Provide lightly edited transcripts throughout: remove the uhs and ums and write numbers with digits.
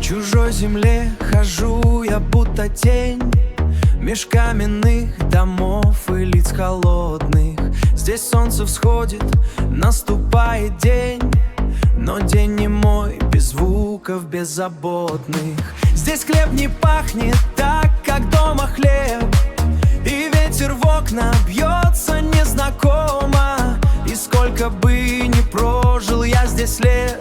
чужой земле хожу я будто тень, меж каменных домов и лиц холодных. Здесь солнце всходит, наступает день, но день не мой, без звуков беззаботных. Здесь хлеб не пахнет так, как дома хлеб, и ветер в окна бьется незнакомо. И сколько бы ни прожил я здесь лет,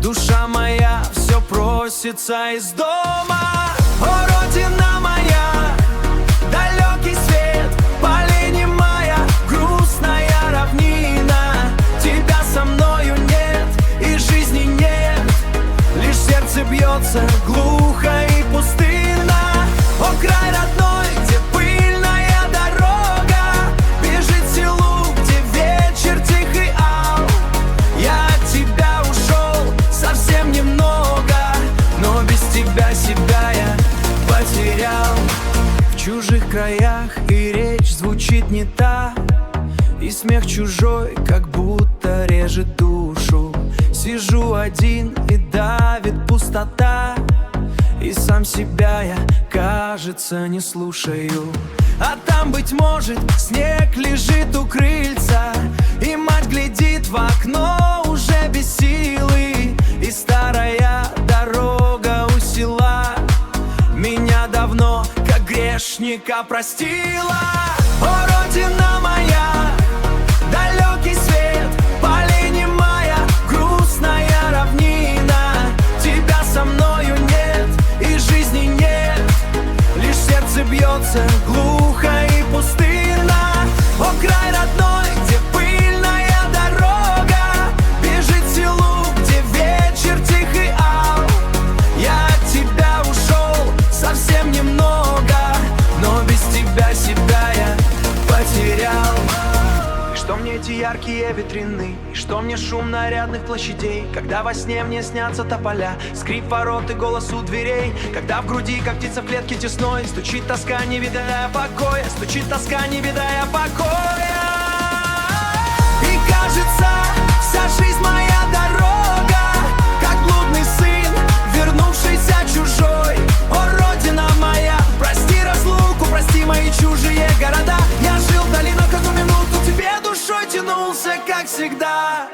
душа моя все просится из дома. О, родина моя, далекий свет, полей немая, грустная равнина. Тебя со мною нет и жизни нет, лишь сердце бьется глухо и пустынно. О, край родной, где пыльная дорога бежит в селу, где вечер тихий ал. Я от тебя ушел совсем немного, но без тебя себя я потерял. В чужих краях и речь звучит не та, и смех чужой как будто режет душу. Сижу один и давит пустота, и сам себя я, кажется, не слушаю. А там, быть может, снег лежит у крыльца, и мать глядит в окно уже без силы. И старая дорога у села меня давно, как грешника, простила. О, родина моя, далекий свет, полей немая, грустная равнина. Тебя со мною нет и жизни нет, лишь сердце бьется глухо и пустынно. О, край родной, где пыльная дорога бежит в селу, где вечер тихий ал. Я от тебя ушел совсем немного, но без тебя себя я потерял. И что мне эти яркие витрины, и что мне шум нарядных площадей, когда во сне мне снятся тополя, скрип ворот и голос у дверей, когда в груди, как птица в клетке тесной, стучит тоска, не видая покоя, стучит тоска, не видая покоя. И кажется, вся жизнь моя дорога, как блудный сын, вернувшийся чужой. О, родина моя, прости разлуку, прости мои чужие города. Я жил вдали, но в одну минуту тебе душой тянулся, как всегда.